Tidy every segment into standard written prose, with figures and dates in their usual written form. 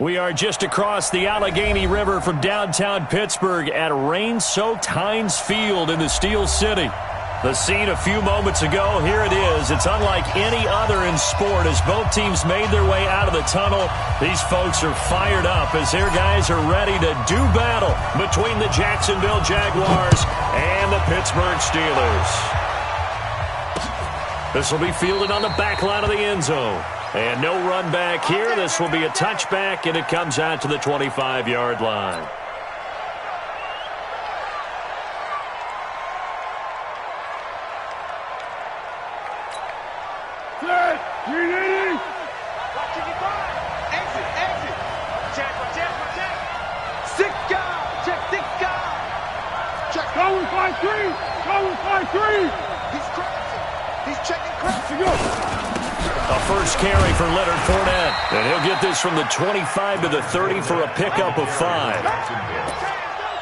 We are just across the Allegheny River from downtown Pittsburgh at rain-soaked Heinz Field in the Steel City. The scene a few moments ago, here it is. It's unlike any other in sport as both teams made their way out of the tunnel. These folks are fired up as their guys are ready to do battle between the Jacksonville Jaguars and the Pittsburgh Steelers. This will be fielded on the back line of the end zone. And no run back here. This will be a touchback, and it comes out to the 25-yard line. Going 5-3. Going 5-3. He's crossing. He's checking crossing. A first carry for Leonard Fournette. And he'll get this from the 25 to the 30 for a pickup of 5.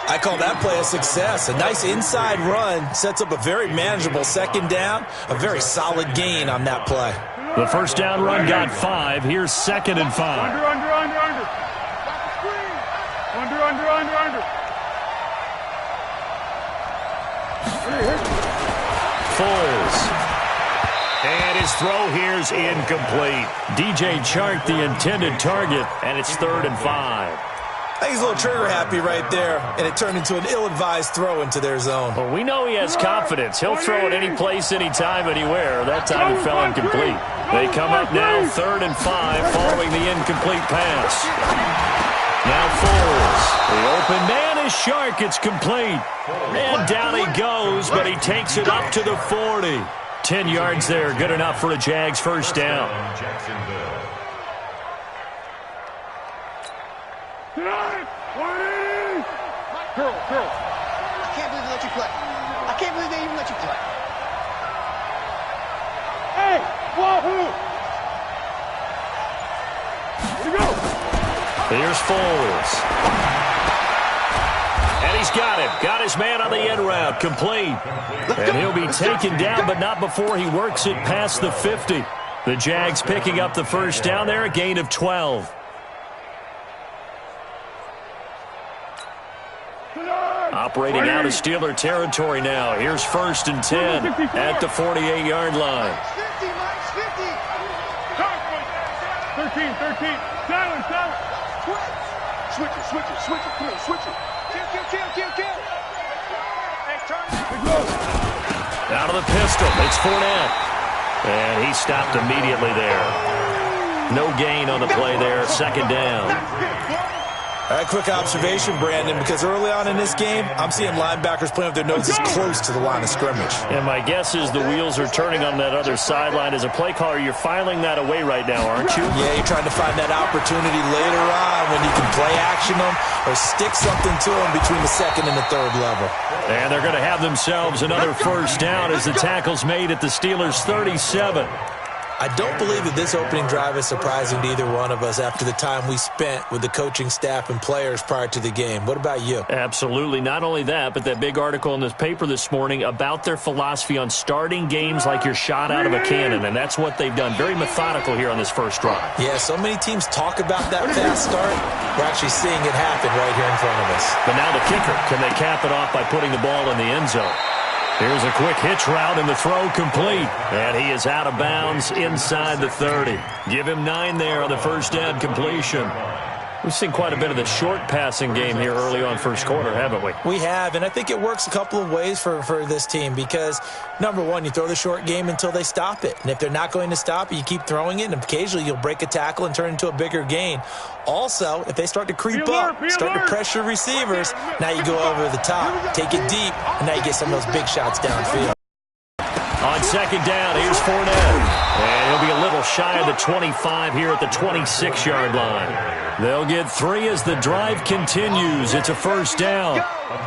I call that play a success. A nice inside run sets up a very manageable second down. A very solid gain on that play. The first down run got 5. Here's 2nd and 5. Under. Foles. And his throw here's incomplete. DJ Chark, the intended target, and it's 3rd and 5. I think he's a little trigger happy right there, and it turned into an ill-advised throw into their zone. Well, we know he has confidence. He'll throw it any place, anytime, anywhere. That time it fell incomplete. They come up now 3rd and 5 following the incomplete pass. Now Foles. The open man is Chark. It's complete. And down he goes, but he takes it up to the 40. 10 yards there, good enough for a Jags first down. Girl. I can't believe they let you play. I can't believe they even let you play. Hey, wahoo! Here we go. Here's Foles. And he's got him. Got his man on the end route. Complete. And he'll be taken down, but not before he works it past the 50. The Jags picking up the first down there, a gain of 12. Operating out of Steeler territory now. Here's 1st and 10 at the 48-yard line. 13. Silence. Switch it. Come on, switch it. Kill. Out of the pistol. It's Fournette. And he stopped immediately there. No gain on the play there. 2nd down. All right, quick observation, Brandon, because early on in this game, I'm seeing linebackers playing with their noses close to the line of scrimmage. And my guess is the wheels are turning on that other sideline. As a play caller, you're filing that away right now, aren't you? Yeah, you're trying to find that opportunity later on when you can play action them or stick something to them between the 2nd and the 3rd level. And they're going to have themselves another first down as the tackle's made at the Steelers' 37. I don't believe that this opening drive is surprising to either one of us after the time we spent with the coaching staff and players prior to the game. What about you? Absolutely. Not only that, but that big article in this paper this morning about their philosophy on starting games like you're shot out of a cannon, and that's what they've done. Very methodical here on this first drive. Yeah, so many teams talk about that fast start. We're actually seeing it happen right here in front of us. But now the kicker. Can they cap it off by putting the ball in the end zone? Here's a quick hitch route and the throw complete. And he is out of bounds inside the 30. Give him 9 there on the first down completion. We've seen quite a bit of the short passing game here early on first quarter, haven't we? We have, and I think it works a couple of ways for this team because, number one, you throw the short game until they stop it. And if they're not going to stop it, you keep throwing it, and occasionally you'll break a tackle and turn it into a bigger gain. Also, if they start to creep up, start to pressure receivers, now you go over the top, take it deep, and now you get some of those big shots downfield. On 2nd down, here's Fournette. And he'll be a little shy of the 25 here at the 26-yard line. They'll get 3 as the drive continues. It's a first down.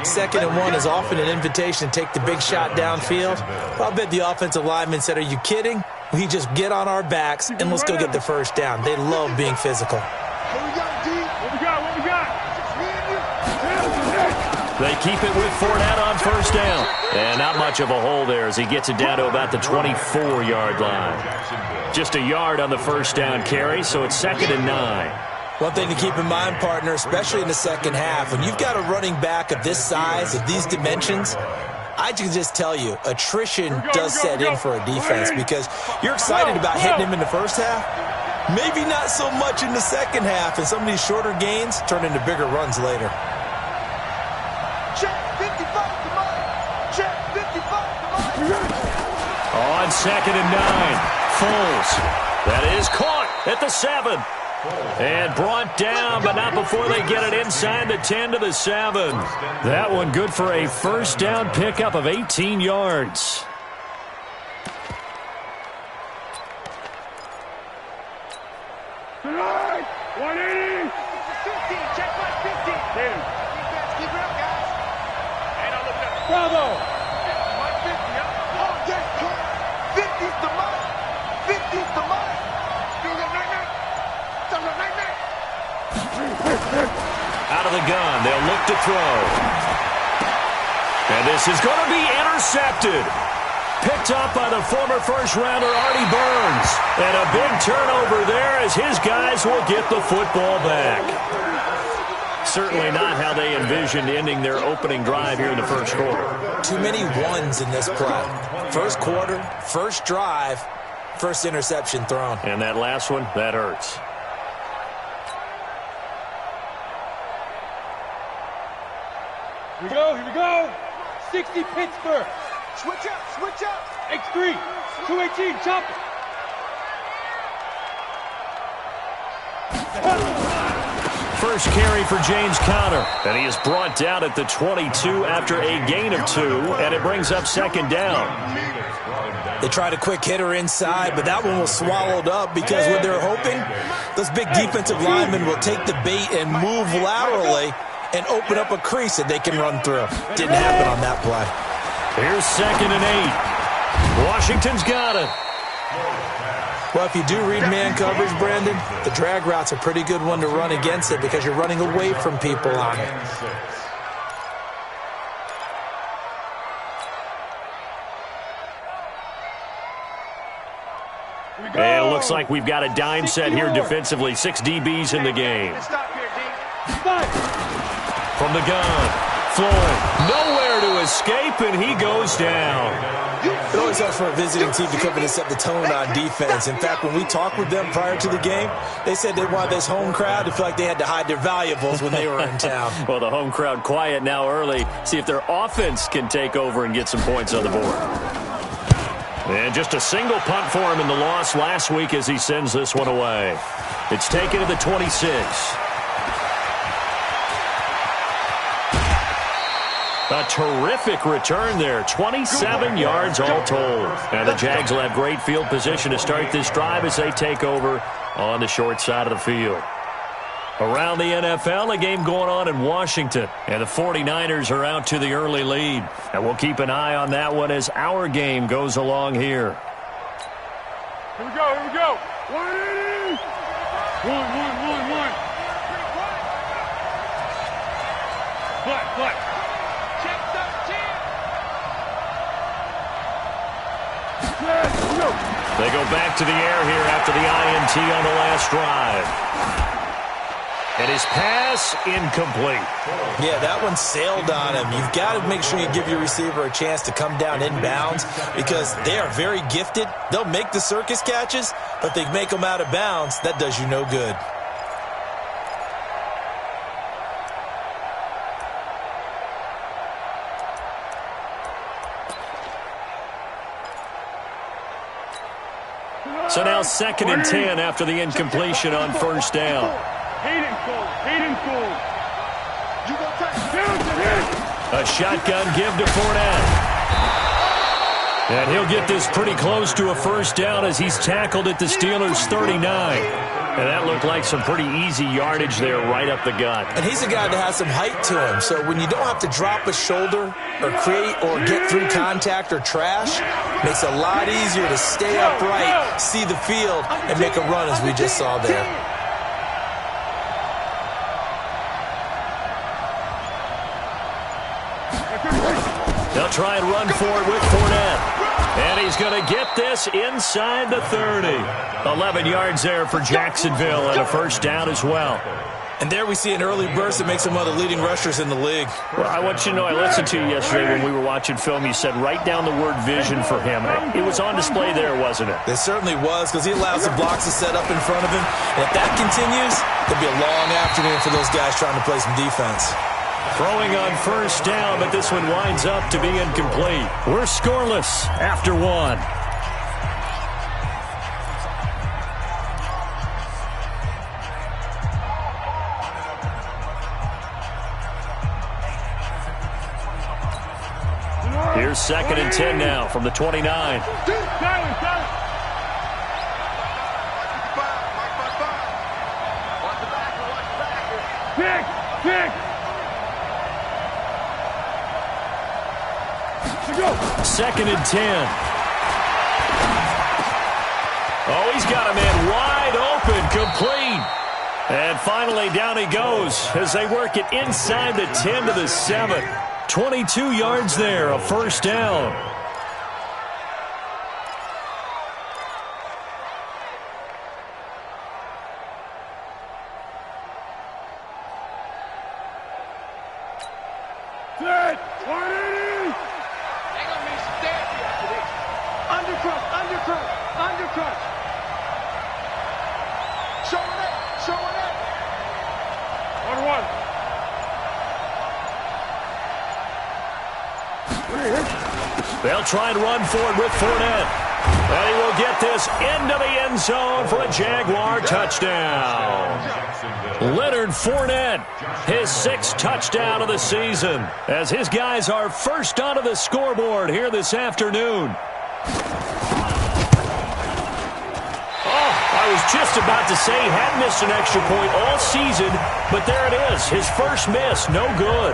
2nd and 1 is often an invitation to take the big shot downfield. I'll bet the offensive lineman said, are you kidding? We just get on our backs and let's go get the first down. They love being physical. What we got? They keep it with Fournette on first down. And not much of a hole there as he gets it down to about the 24-yard line. Just a yard on the first down carry, so it's 2nd and 9. One thing to keep in mind, partner, especially in the second half, when you've got a running back of this size, of these dimensions, I can just tell you, attrition does set in for a defense because you're excited about hitting him in the first half. Maybe not so much in the second half, and some of these shorter gains turn into bigger runs later. Check 55 to mine. Check 55 to mine. On 2nd and 9, Foles. That is caught at the 7. And brought down, but not before they get it inside the 10 to the 7. That one good for a first down pickup of 18 yards. Tonight, 180. 15, check my 15. Defense, keep it up, guys. Hey, now look up. Bravo. My 50, huh? Oh, yes, come. 50's the mine. 50's the mine. Still got night-night. Still got night-night. Out of the gun, they'll look to throw. And this is going to be intercepted. Picked up by the former first-rounder Artie Burns. And a big turnover there as his guys will get the football back. Certainly not how they envisioned ending their opening drive here in the first quarter. Too many ones in this play. First quarter, first drive, first interception thrown. And that last one, that hurts. Here we go. 60 Pittsburgh. Switch up. X3, 218, chop it. First carry for James Conner. And he is brought down at the 22 after a gain of 2. And it brings up 2nd down. They tried a quick hitter inside, but that one was swallowed up because what they're hoping, those big defensive linemen will take the bait and move laterally and open up a crease that they can run through. Didn't happen on that play. Here's 2nd and 8. Washington's got it. Well, if you do read man coverage, Brandon, the drag route's a pretty good one to run against it because you're running away from people on it. And it looks like we've got a dime set here defensively. 6 DBs in the game. From the gun, Floyd, nowhere to escape, and he goes down. It always helps for a visiting team to come in and set the tone on defense. In fact, when we talked with them prior to the game, they said they wanted this home crowd to feel like they had to hide their valuables when they were in town. Well, the home crowd quiet now early. See if their offense can take over and get some points on the board. And just a single punt for him in the loss last week as he sends this one away. It's taken to the 26. A terrific return there. 27 yards all told. And the Jags will have great field position to start this drive as they take over on the short side of the field. Around the NFL, a game going on in Washington. And the 49ers are out to the early lead. And we'll keep an eye on that one as our game goes along here. Here we go. 180. 1. What? Check 13. They go back to the air here after the INT on the last drive. And his pass incomplete. Yeah, that one sailed on him. You've got to make sure you give your receiver a chance to come down inbounds because they are very gifted. They'll make the circus catches, but they make them out of bounds. That does you no good. So now 2nd and 10 after the incompletion on first down. Hayden Cole. You gonna take A shotgun give to Fournette. And he'll get this pretty close to a first down as he's tackled at the Steelers' 39. And that looked like some pretty easy yardage there right up the gut. And he's a guy that has some height to him. So when you don't have to drop a shoulder or create or get through contact or trash, makes it a lot easier to stay upright, see the field, and make a run as we just saw there. They'll try and run for it with Fournette. And he's going to get this inside the 30. 11 yards there for Jacksonville and a first down as well. And there we see an early burst that makes him one of the leading rushers in the league. Well, I want you to know, I listened to you yesterday when we were watching film. You said write down the word vision for him. It was on display there, wasn't it? It certainly was, because he allows the blocks to set up in front of him. And if that continues, it'll be a long afternoon for those guys trying to play some defense. Throwing on first down, but this one winds up to be incomplete. We're scoreless after one. Here's 2nd and 10 now from the 29. Second and 10. Oh, he's got a man wide open, complete. And finally down he goes as they work it inside the 10 to the 7. 22 yards there, a first down. They'll try and run forward with Fournette. And he will get this into the end zone for a Jaguar touchdown. Leonard Fournette, his 6th touchdown of the season, as his guys are first onto the scoreboard here this afternoon. I was just about to say he hadn't missed an extra point all season, but there it is, his first miss, no good.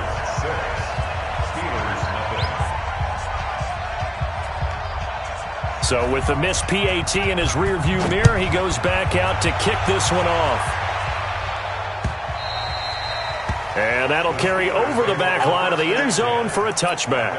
So with the missed PAT in his rearview mirror, he goes back out to kick this one off. And that'll carry over the back line of the end zone for a touchback.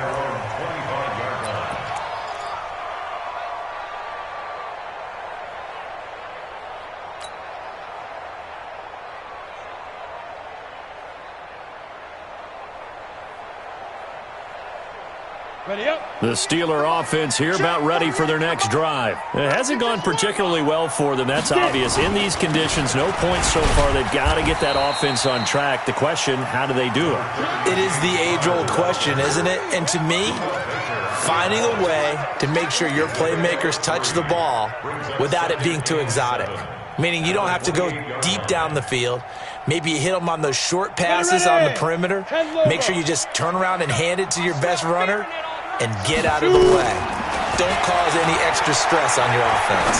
The Steeler offense here about ready for their next drive. It hasn't gone particularly well for them. That's obvious. In these conditions, no points so far. They've got to get that offense on track. The question, how do they do it? It is the age-old question, isn't it? And to me, finding a way to make sure your playmakers touch the ball without it being too exotic. Meaning you don't have to go deep down the field. Maybe you hit them on those short passes on the perimeter. Make sure you just turn around and hand it to your best runner and get out of the way. Don't cause any extra stress on your offense.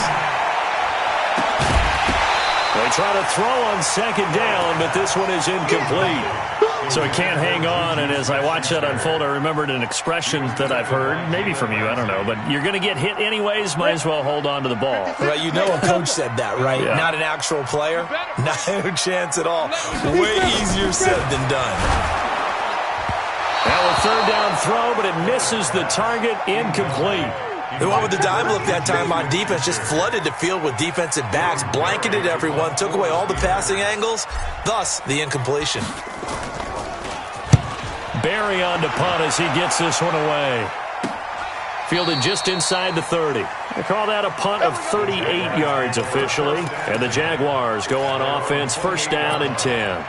They try to throw on second down, but this one is incomplete. So he can't hang on, and as I watch that unfold, I remembered an expression that I've heard, maybe from you, I don't know, but you're going to get hit anyways, might as well hold on to the ball. Right, you know a coach said that, right? Yeah. Not an actual player? No chance at all. Way easier said than done. Now a third down throw, but it misses the target, incomplete. The one with the dime look that time on defense just flooded the field with defensive backs, blanketed everyone, took away all the passing angles, thus the incompletion. Barry on to punt as he gets this one away. Fielded just inside the 30. They call that a punt of 38 yards officially. And the Jaguars go on offense, first down and 10.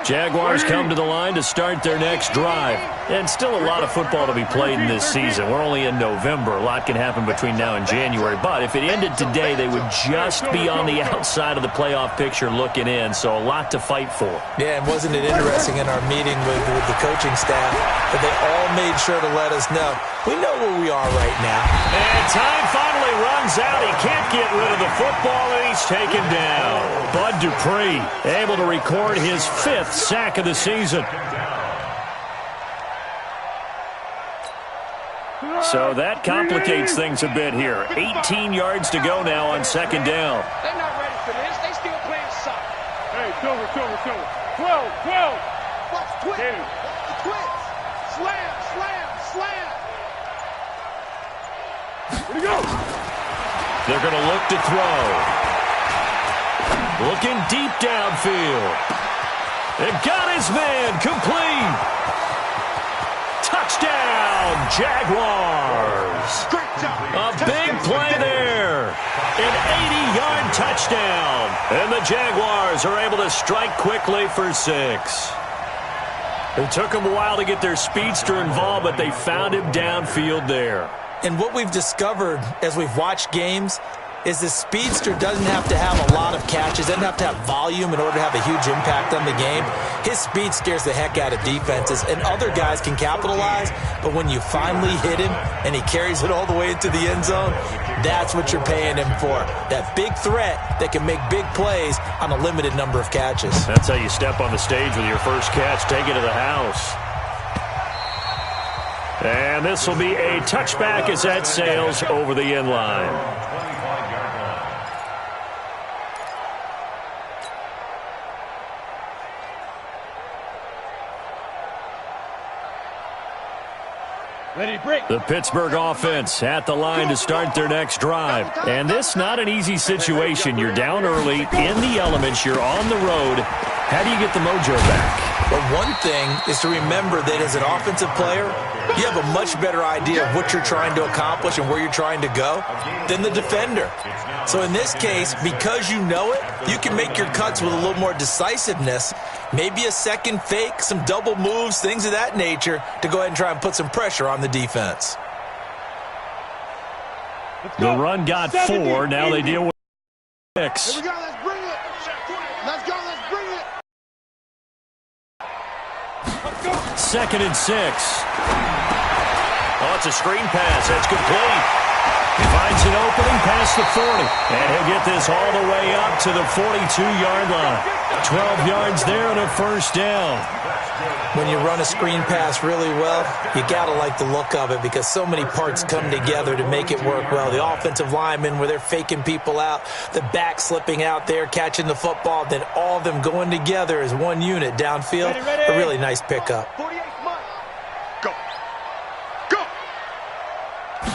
Jaguars come to the line to start their next drive. And still a lot of football to be played in this season. We're only in November. A lot can happen between now and January. But if it ended today, they would just be on the outside of the playoff picture looking in. So a lot to fight for. Yeah, and wasn't it interesting in our meeting with the coaching staff that they all made sure to let us know, we know where we are right now. And time finally runs out. He can't get rid of the football, and he's taken down. Bud Dupree able to record his 5th sack of the season. So that complicates things a bit here. 18 yards to go now on second down. They're not ready for this. They still playing soccer. Hey, Silver. 12. Watch twins. The twins. Slam. Here we go. They're going to look to throw. Looking deep downfield. It got his man complete. Touchdown, Jaguars. Great job. A big play there. An 80-yard touchdown. And the Jaguars are able to strike quickly for 6. It took them a while to get their speedster involved, but they found him downfield there. And what we've discovered as we've watched games is the speedster doesn't have to have a lot of catches, doesn't have to have volume in order to have a huge impact on the game. His speed scares the heck out of defenses, and other guys can capitalize, but when you finally hit him and he carries it all the way into the end zone, that's what you're paying him for. That big threat that can make big plays on a limited number of catches. That's how you step on the stage with your first catch, take it to the house. And this will be a touchback as that sails over the end line. The Pittsburgh offense at the line to start their next drive. And this not an easy situation. You're down early, in the elements, you're on the road. How do you get the mojo back? But one thing is to remember that as an offensive player, you have a much better idea of what you're trying to accomplish and where you're trying to go than the defender. So in this case, because you know it, you can make your cuts with a little more decisiveness, maybe a second fake, some double moves, things of that nature, to go ahead and try and put some pressure on the defense. The run got 4. Now they deal with 6. Here we go. Let's bring it. Let's bring it. 2nd and 6. Oh, it's a screen pass. That's complete. He finds an opening past the 40. And he'll get this all the way up to the 42-yard line. 12 yards there and a first down. When you run a screen pass really well, you got to like the look of it because so many parts come together to make it work well. The offensive linemen, where they're faking people out, the back slipping out there, catching the football, then all of them going together as one unit downfield. A really nice pickup. 48 months. Go.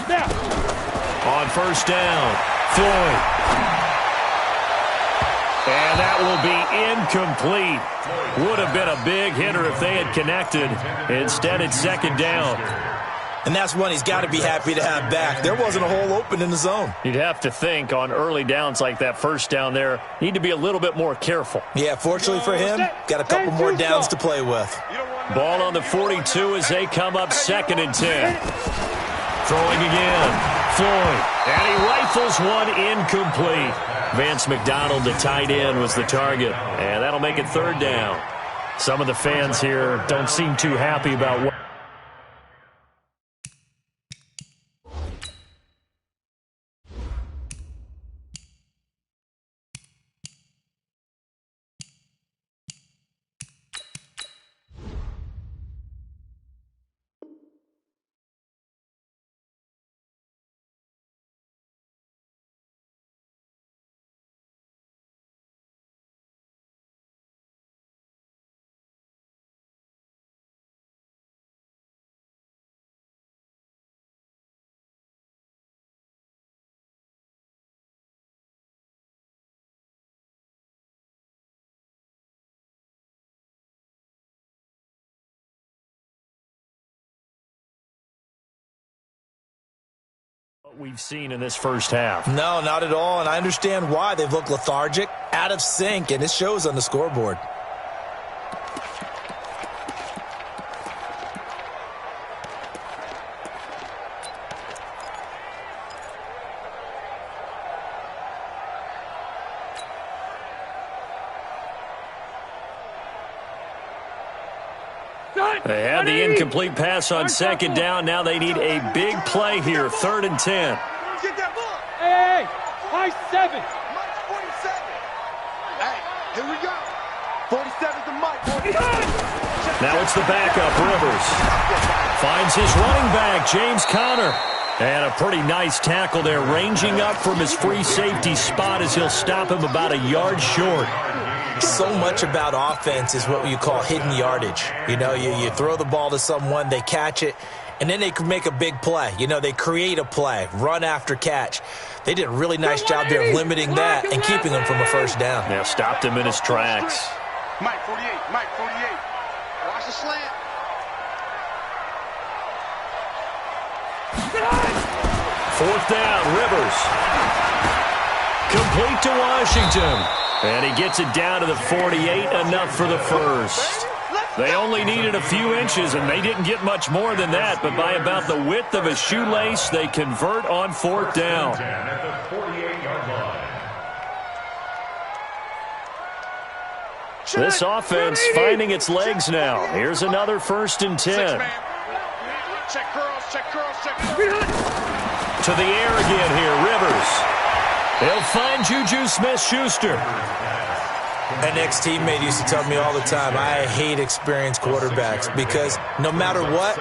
Now. On first down, Floyd. And that will be incomplete. Would have been a big hitter if they had connected. Instead, it's 2nd down. And that's one he's got to be happy to have back. There wasn't a hole open in the zone. You'd have to think on early downs like that first down there, need to be a little bit more careful. Yeah, fortunately for him, got a couple more downs to play with. Ball on the 42 as they come up 2nd and 10. Throwing again. Floyd. And he rifles one incomplete. Vance McDonald, the tight end, was the target. And that'll make it 3rd down. Some of the fans here don't seem too happy about what. We've seen in this first half. No, not at all, and I understand why. They've looked lethargic, out of sync, and it shows on the scoreboard. They had the incomplete pass on 2nd down. Now they need a big play here. 3rd and 10. Get that ball. Hey, high 7. Mike 47. Hey, here we go. 47 to Mike. Now it's the backup, Rivers. Finds his running back, James Conner. And a pretty nice tackle there, ranging up from his free safety spot as he'll stop him about a yard short. So much about offense is what you call hidden yardage. You know, you throw the ball to someone, they catch it, and then they can make a big play. You know, they create a play, run after catch. They did a really nice job there of limiting that and keeping him from a first down. Now stopped him in his tracks. Mike 48, Mike 48. Watch the slant. Fourth down, Rivers. Complete to Washington. And he gets it down to the 48, enough for the first. They only needed a few inches, and they didn't get much more than that, but by about the width of a shoelace, they convert on fourth down. This offense finding its legs now. Here's another 1st and 10. Check curls, check curls, check curls. To the air again here, Rivers. They'll find Juju Smith-Schuster. An ex-teammate used to tell me all the time, I hate experienced quarterbacks because no matter what,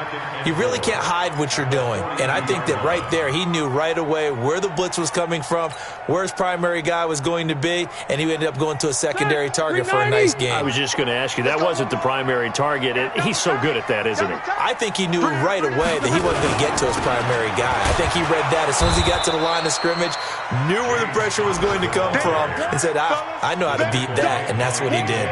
you really can't hide what you're doing. And I think that right there, he knew right away where the blitz was coming from, where his primary guy was going to be, and he ended up going to a secondary target for a nice game. I was just going to ask you, that wasn't the primary target. He's so good at that, isn't he? I think he knew right away that he wasn't going to get to his primary guy. I think he read that as soon as he got to the line of scrimmage, knew where the pressure was going to come from, and said, I know how to beat that. And that's what he did.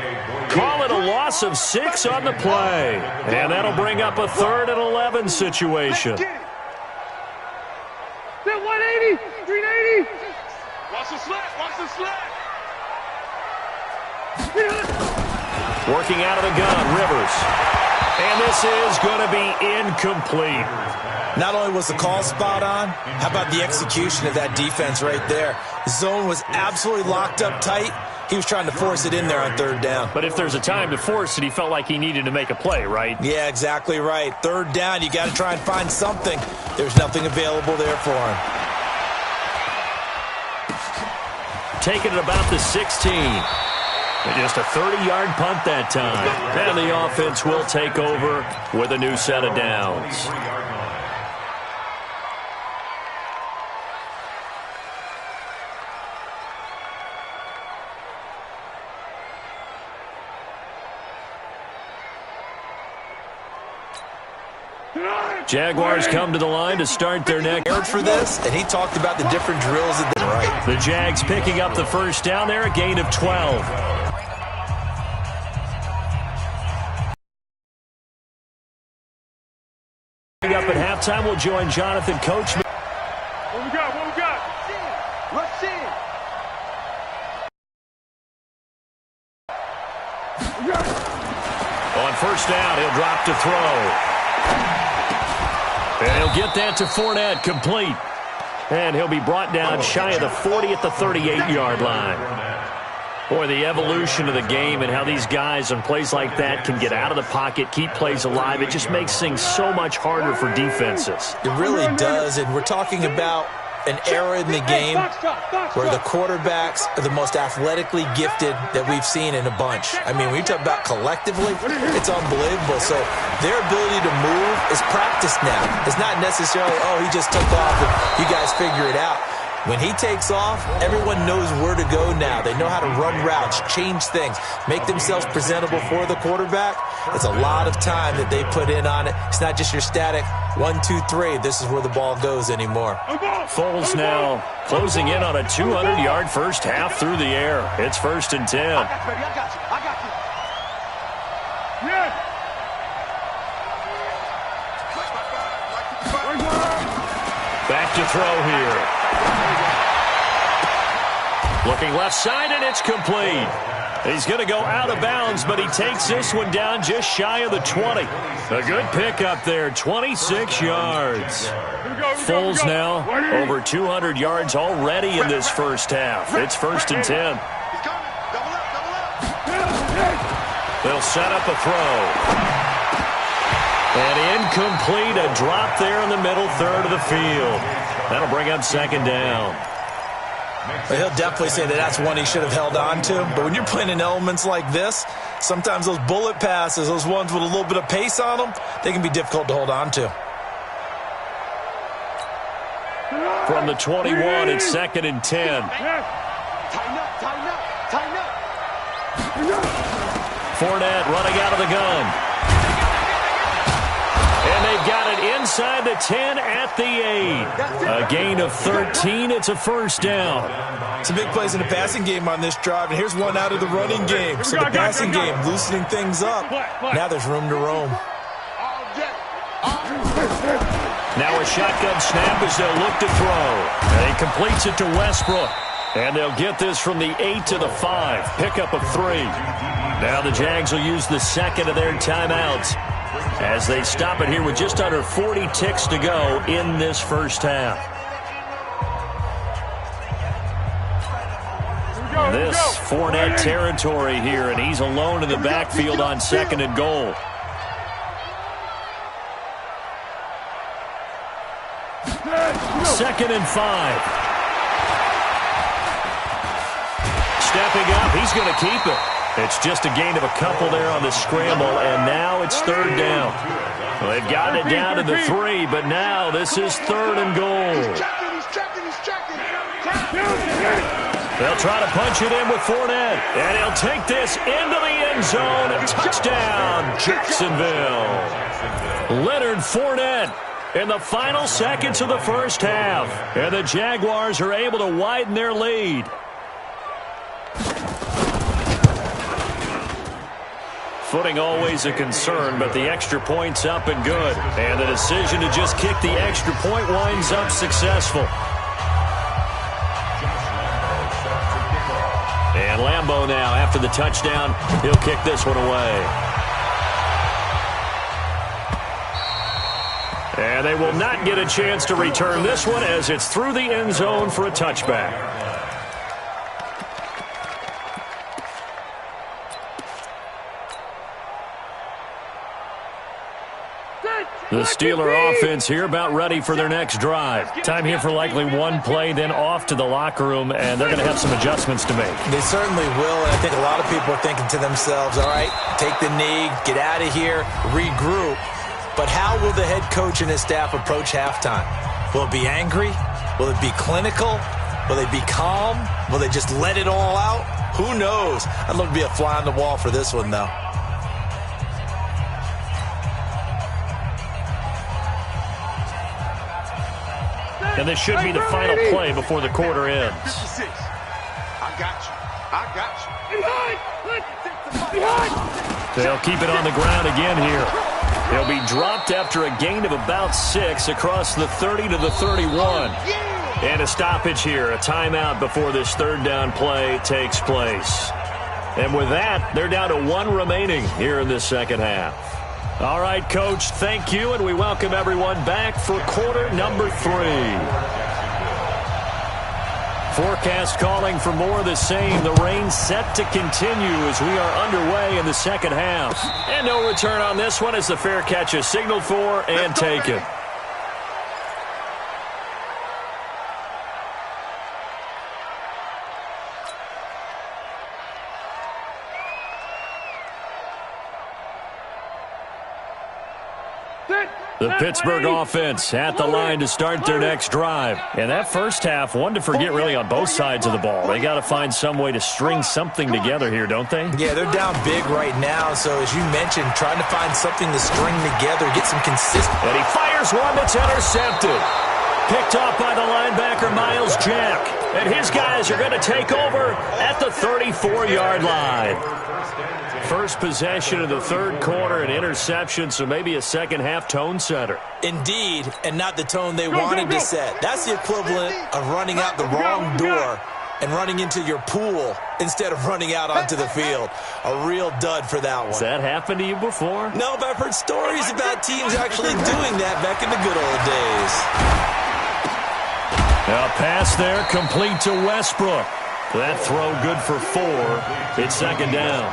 Call it a loss of 6 on the play. And that'll bring up a 3rd and 11 situation. 180, 380. Watch the slant, watch the slant. Working out of the gun, Rivers. And this is going to be incomplete. Not only was the call spot on, how about the execution of that defense right there? The zone was absolutely locked up tight. He was trying to force it in there on 3rd down. But if there's a time to force it, he felt like he needed to make a play, right? Yeah, exactly right. 3rd down, you got to try and find something. There's nothing available there for him. Taking it about the 16. And just a 30-yard punt that time. And the offense will take over with a new set of downs. Jaguars come to the line to start their next. For this, and he talked about the different drills that they're right. The Jags picking up the first down there, a gain of 12. Up at halftime, we'll join Jonathan Coachman. What we got? What we got? Let's see it. On first down, he'll drop to throw. And he'll get that to Fournette, complete. And he'll be brought down shy of the 40 at the 38-yard line. Boy, the evolution of the game and how these guys on plays like that can get out of the pocket, keep plays alive, it just makes things so much harder for defenses. It really does, and we're talking about an era in the game where the quarterbacks are the most athletically gifted that we've seen in a bunch. I mean, when you talk about collectively, it's unbelievable. So their ability to move is practiced now. It's not necessarily, oh, he just took off and you guys figure it out. When he takes off, everyone knows where to go now. They know how to run routes, change things, make themselves presentable for the quarterback. It's a lot of time that they put in on it. It's not just your static 1, 2, 3. This is where the ball goes anymore. Foles now closing in on a 200-yard first half through the air. It's 1st and 10. I got you, baby. I got you. I got you. Yeah. Back to throw here. Looking left side, and it's complete. He's going to go out of bounds, but he takes this one down just shy of the 20. A good pickup there, 26 yards. Foles now over 200 yards already in this first half. It's 1st and 10. They'll set up a throw. And incomplete, a drop there in the middle third of the field. That'll bring up 2nd down. But he'll definitely say that that's one he should have held on to. But when you're playing in elements like this, sometimes those bullet passes, those ones with a little bit of pace on them, they can be difficult to hold on to. From the 21, it's 2nd and 10. Tighten up, tighten up, tighten up. Fournette running out of the gun. And they've got it inside the 10 at the 8. A gain of 13. It's a first down. Some big plays in the passing game on this drive, and here's one out of the running game. So the passing game loosening things up. Now there's room to roam. Now a shotgun snap as they'll look to throw. And he completes it to Westbrook. And they'll get this from the 8 to the 5. Pickup of 3. Now the Jags will use the second of their timeouts as they stop it here with just under 40 ticks to go in this first half. This Fournette territory here, and he's alone in the backfield on 2nd and goal. Second and 5. Stepping up, he's going to keep it. It's just a gain of a couple there on the scramble, and now it's 3rd down. Well, they've gotten it down to the 3, but now this is 3rd and goal. They'll try to punch it in with Fournette, and he'll take this into the end zone. A touchdown, Jacksonville. Leonard Fournette in the final seconds of the first half, and the Jaguars are able to widen their lead. Footing always a concern, but the extra point's up and good. And the decision to just kick the extra point winds up successful. And Lambeau now, after the touchdown, he'll kick this one away. And they will not get a chance to return this one as it's through the end zone for a touchback. The Steeler offense here about ready for their next drive. Time here for likely one play, then off to the locker room, and they're going to have some adjustments to make. They certainly will, and I think a lot of people are thinking to themselves, all right, take the knee, get out of here, regroup. But how will the head coach and his staff approach halftime? Will it be angry? Will it be clinical? Will they be calm? Will they just let it all out? Who knows? I'd love to be a fly on the wall for this one, though. And this should be the final play before the quarter ends. 56. I got you. I got you. They'll keep it on the ground again here. They'll be dropped after a gain of about 6 across the 30 to the 31. And a stoppage here, a timeout before this 3rd down play takes place. And with that, they're down to 1 remaining here in this second half. All right, Coach, thank you, and we welcome everyone back for quarter number 3. Forecast calling for more of the same. The rain set to continue as we are underway in the second half. And no return on this one as the fair catch is signaled for and taken. The Pittsburgh offense at the line to start their next drive. And that first half, one to forget really on both sides of the ball. They got to find some way to string something together here, don't they? Yeah, they're down big right now. So as you mentioned, trying to find something to string together, get some consistency. And he fires one that's intercepted. Picked off by the linebacker, Miles Jack. And his guys are going to take over at the 34-yard line. First possession of the 3rd quarter, an interception, so maybe a second-half tone setter. Indeed, and not the tone they wanted to set. That's the equivalent of running out the wrong door and running into your pool instead of running out onto the field. A real dud for that one. Has that happened to you before? No, but I've heard stories about teams actually doing that back in the good old days. A pass there complete to Westbrook. That throw good for 4. It's 2nd down.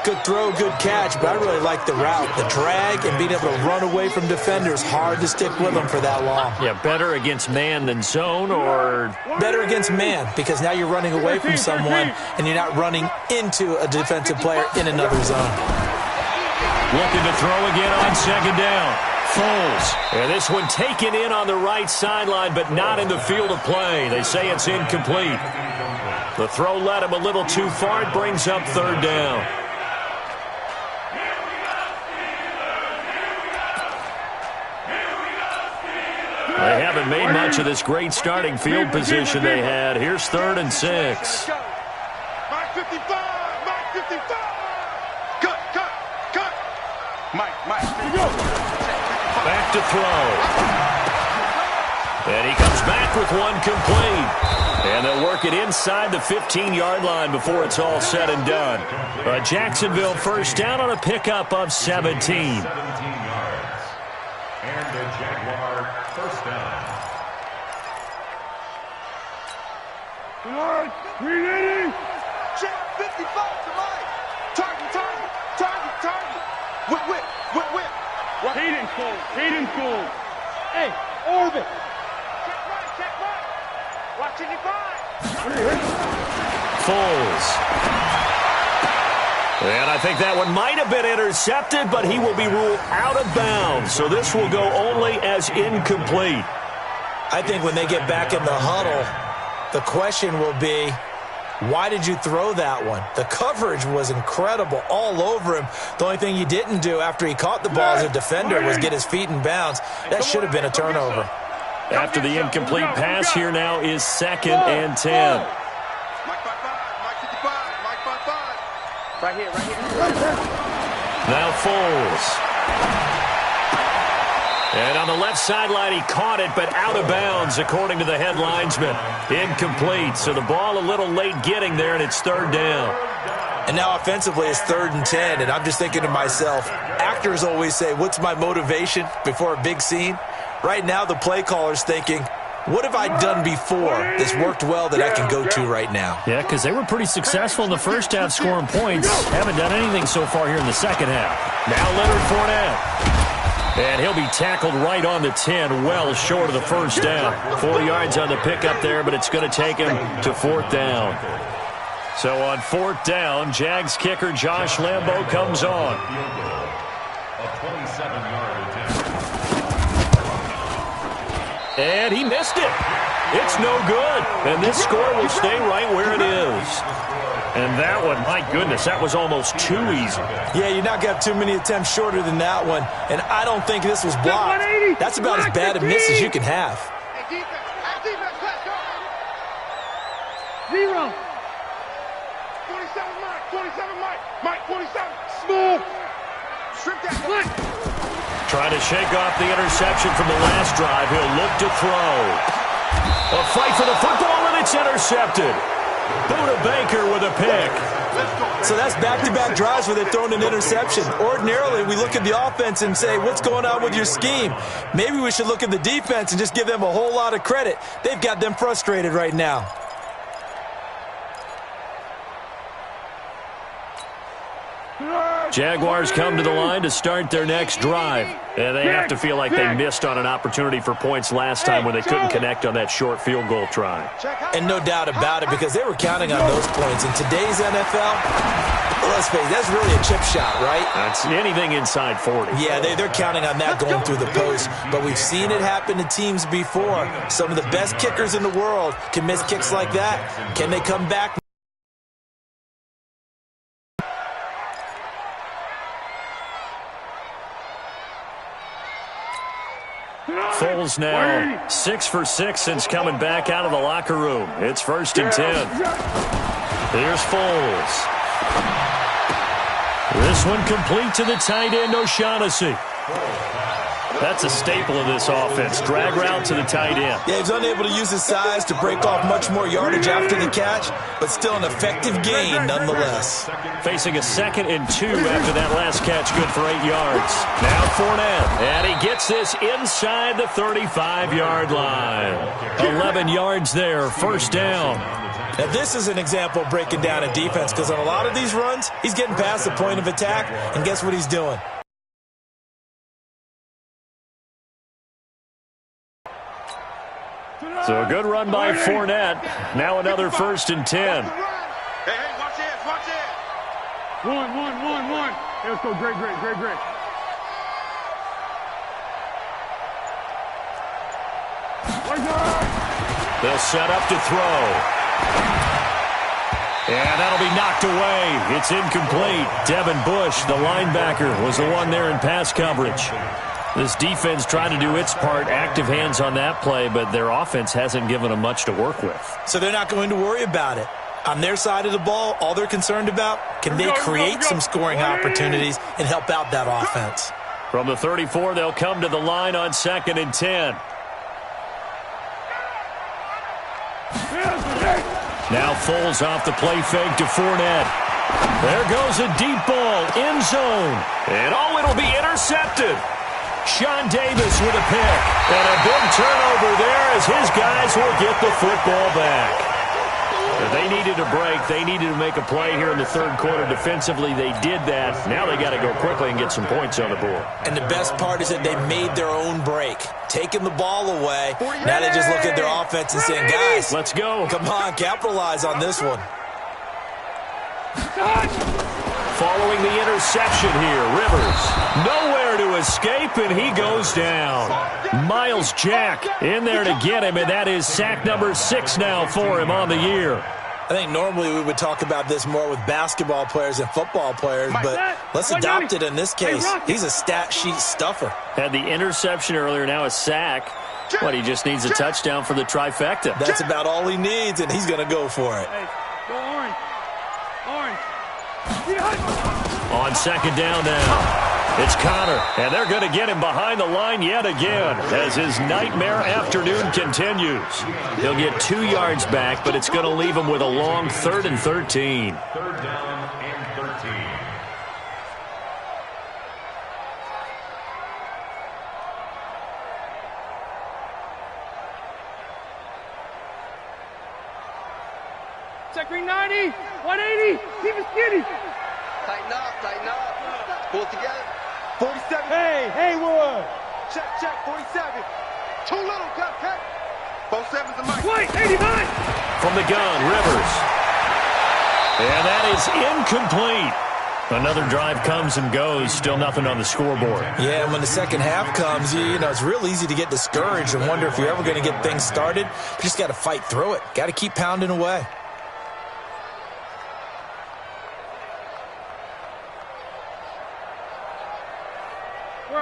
Good throw, good catch, but I really like the route. The drag and being able to run away from defenders, hard to stick with them for that long. Yeah, better against man than zone, or? Better against man, because now you're running away from someone and you're not running into a defensive player in another zone. Looking to throw again on 2nd down. Foles. And this one taken in on the right sideline, but not in the field of play. They say it's incomplete. The throw led him a little too far. It brings up third down. They haven't made much of this great starting field position they had. Here's 3rd and 6. Mike 55! Mike 55! Cut! Mike, here we go. Back to throw. And he comes back with one complete. And they'll work it inside the 15-yard line before it's all said and done. Jacksonville first down on a pickup of 17. And the Jaguar first down. Ready? Check 55 to Mike. Target. Whip. Hayden Cole. Hey, orbit. Check right. Watch 85. Foles. And I think that one might have been intercepted, but he will be ruled out of bounds. So this will go only as incomplete. I think when they get back in the huddle, the question will be, why did you throw that one? The coverage was incredible all over him. The only thing he didn't do after he caught the ball as a defender was get his feet in bounds. That should have been a turnover. After the incomplete pass, here now is 2nd and 10. Mike 55. Mike 55. Right here. Now Foles. And on the left sideline, he caught it, but out of bounds, according to the head linesman. Incomplete, so the ball a little late getting there, and it's 3rd down. And now offensively, it's 3rd and 10, and I'm just thinking to myself, actors always say, what's my motivation before a big scene? Right now, the play caller's thinking, what have I done before that's worked well that I can go to right now? Yeah, because they were pretty successful in the first half scoring points. Haven't done anything so far here in the second half. Now Leonard Fournette. And he'll be tackled right on the 10, well short of the first down. 4 yards on the pickup there, but it's going to take him to 4th down. So on 4th down, Jags kicker Josh Lambo comes on. A 27-yard attempt. And he missed it. It's no good. And this score will stay right where it is. And that one, my goodness, that was almost too easy. Yeah, you're not going to have too many attempts shorter than that one. And I don't think this was blocked. That's about as bad a miss as you can have. Hey, defense, let's go. 0. 27 Mike. Mike 27. Smooth. Strip that. Mike. Trying to shake off the interception from the last drive. He'll look to throw. A fight for the football, and it's intercepted. Buda Baker with a pick. So that's back-to-back drives where they've thrown an interception. Ordinarily, we look at the offense and say, what's going on with your scheme? Maybe we should look at the defense and just give them a whole lot of credit. They've got them frustrated right now. Jaguars come to the line to start their next drive. And they have to feel like they missed on an opportunity for points last time when they couldn't connect on that short field goal try. And no doubt about it, because they were counting on those points. In today's NFL, let's face it, that's really a chip shot, right? That's anything inside 40. Yeah, they're counting on that going through the post. But we've seen it happen to teams before. Some of the best kickers in the world can miss kicks like that. Can they come back? Foles now 6 for 6 since coming back out of the locker room. It's 1st and 10. Here's Foles. This one complete to the tight end, O'Shaughnessy. That's a staple of this offense. Drag route to the tight end. Yeah, he's unable to use his size to break off much more yardage after the catch, but still an effective gain nonetheless. Facing a 2nd and 2 after that last catch, good for 8 yards. Now Fournette, and he gets this inside the 35-yard line. 11 yards there, 1st down. Now, this is an example of breaking down a defense, because on a lot of these runs, he's getting past the point of attack, and guess what he's doing? So a good run by Fournette. Now another 1st and 10. Hey, watch it. One. Let's go, great. They'll set up to throw. And that'll be knocked away. It's incomplete. Devin Bush, the linebacker, was the one there in pass coverage. This defense tried to do its part, active hands on that play, but their offense hasn't given them much to work with. So they're not going to worry about it. On their side of the ball, all they're concerned about, can they create some scoring opportunities and help out that offense? From the 34, they'll come to the line on 2nd and 10. Now Foles off the play fake to Fournette. There goes a deep ball, end zone. And it'll be intercepted. Sean Davis with a pick. And a big turnover there as his guys will get the football back. If they needed a break, they needed to make a play here in the third quarter. Defensively, they did that. Now they got to go quickly and get some points on the board. And the best part is that they made their own break. Taking the ball away. Now they just look at their offense and saying, guys, let's go. Come on, capitalize on this one. Following the interception here, Rivers nowhere to escape, and he goes down. Miles Jack in there to get him, and that is sack number 6 now for him on the year. I think normally we would talk about this more with basketball players and football players, but let's adopt it in this case. He's a stat sheet stuffer. Had the interception earlier, now a sack. But he just needs a touchdown for the trifecta. That's about all he needs, and he's going to go for it. Hey, go orange. Orange. On 2nd down now, it's Connor, and they're going to get him behind the line yet again as his nightmare afternoon continues. He'll get 2 yards back, but it's going to leave him with a long 3rd and 13. 3rd down and 13. Check green 90, 180, keep it skinny. Tighten up. Pull it together. 47. Hey, Haywood. Check, 47. Too little, cut. 47's the mic. White, 89. From the gun, Rivers. And that is incomplete. Another drive comes and goes, still nothing on the scoreboard. Yeah, and when the second half comes, you know, it's real easy to get discouraged and wonder if you're ever going to get things started. You just got to fight through it. Got to keep pounding away.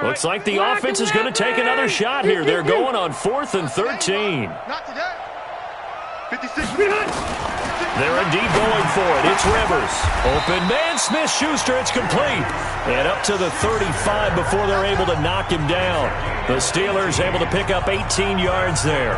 Looks like the offense is going to take another shot here. They're going on 4th and 13. Not today. 56. They're indeed going for it. It's Rivers. Open man, Smith-Schuster. It's complete. And up to the 35 before they're able to knock him down. The Steelers able to pick up 18 yards there.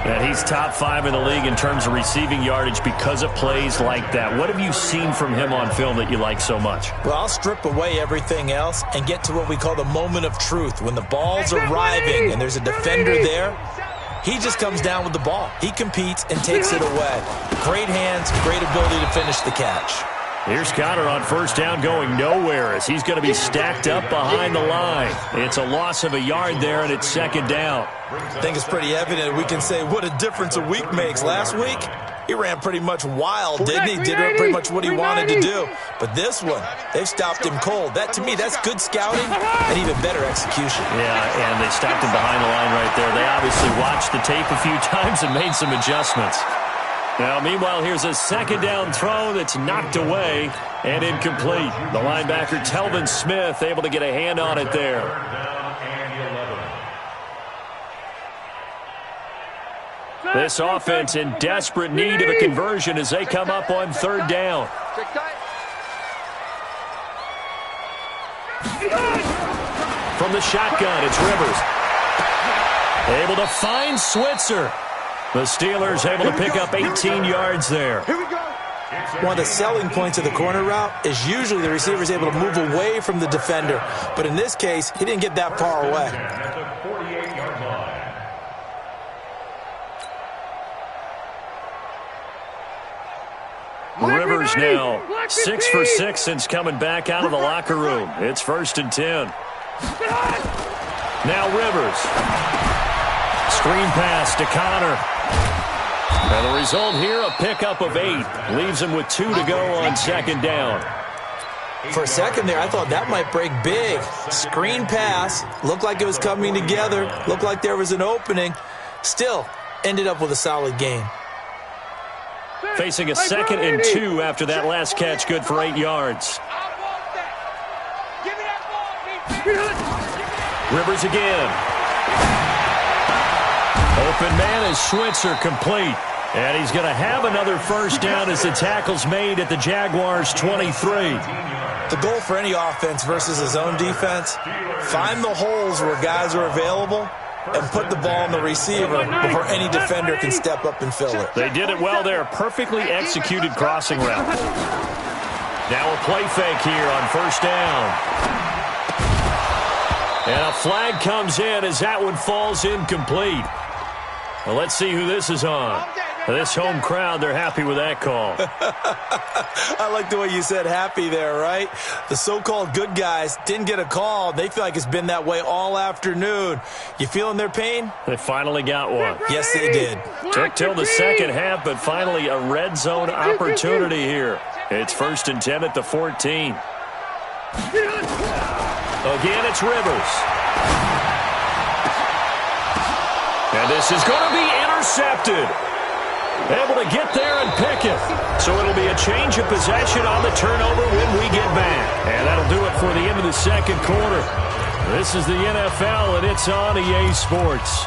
And he's top 5 in the league in terms of receiving yardage because of plays like that. What have you seen from him on film that you like so much? Well, I'll strip away everything else and get to what we call the moment of truth. When the ball's arriving and there's a defender there, he just comes down with the ball. He competes and takes it away. Great hands, great ability to finish the catch. Here's Connor on 1st down going nowhere as he's going to be stacked up behind the line. It's a loss of a yard there, and it's 2nd down. I think it's pretty evident. We can say what a difference a week makes. Last week, he ran pretty much wild, didn't he? Did pretty much what he wanted to do. But this one, they've stopped him cold. That, to me, that's good scouting and even better execution. Yeah, and they stopped him behind the line right there. They obviously watched the tape a few times and made some adjustments. Now, meanwhile, here's a 2nd down throw that's knocked away and incomplete. The linebacker, Telvin Smith, able to get a hand on it there. This offense in desperate need of a conversion as they come up on 3rd down. From the shotgun, it's Rivers. Able to find Switzer. The Steelers able to pick up 18 yards there. One of the selling points of the corner route is usually the receiver is able to move away from the defender. But in this case, he didn't get that far away. Rivers now 6 for 6 since coming back out of the locker room. It's 1st and 10. Now Rivers. Screen pass to Connor. And the result here, a pickup of 8. Leaves him with 2 to go on 2nd down. For a second there, I thought that might break big. Screen pass. Looked like it was coming together. Looked like there was an opening. Still, ended up with a solid game. Facing a 2nd and 2 after that last catch, good for 8 yards. Rivers again. Open man is Switzer, complete. And he's going to have another first down as the tackle's made at the Jaguars' 23. The goal for any offense versus his own defense, find the holes where guys are available and put the ball on the receiver before any defender can step up and fill it. They did it well there. Perfectly executed crossing route. Now a play fake here on first down. And a flag comes in as that one falls incomplete. Well, let's see who this is on. This home crowd, they're happy with that call. I like the way you said happy there, right? The so-called good guys didn't get a call. They feel like it's been that way all afternoon. You feeling their pain? They finally got one. Yes, they did. Took till the second half, but finally a red zone opportunity here. It's 1st and 10 at the 14. Again, it's Rivers. And this is going to be intercepted. Able to get there and pick it. So it'll be a change of possession on the turnover when we get back. And that'll do it for the end of the second quarter. This is the NFL, and it's on EA Sports.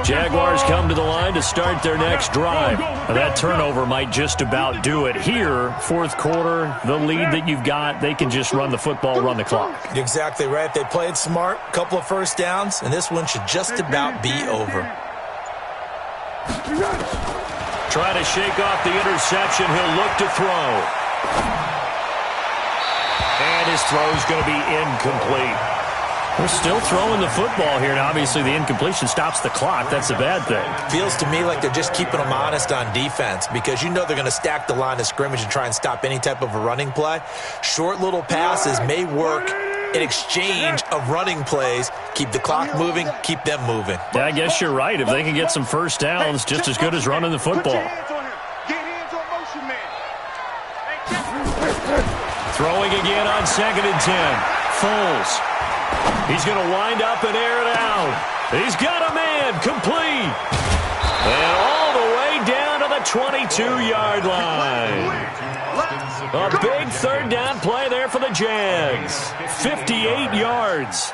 Jaguars come to the line to start their next drive. That turnover might just about do it. Here, 4th quarter, the lead that you've got, they can just run the football, run the clock. You're exactly right. They played smart, couple of first downs, and this one should just about be over. Trying to shake off the interception. He'll look to throw. And his throw's going to be incomplete. We're still throwing the football here, and obviously the incompletion stops the clock. That's a bad thing. Feels to me like they're just keeping them honest on defense because you know they're going to stack the line of scrimmage and try and stop any type of a running play. Short little passes may work in exchange of running plays. Keep the clock moving, keep them moving. Yeah, I guess you're right. If they can get some first downs, just as good as running the football. Throwing again on 2nd and 10. Foles. He's going to wind up and air it out. He's got a man, complete. And all the way down to the 22-yard line. A big 3rd down play there for the Jags. 58 yards.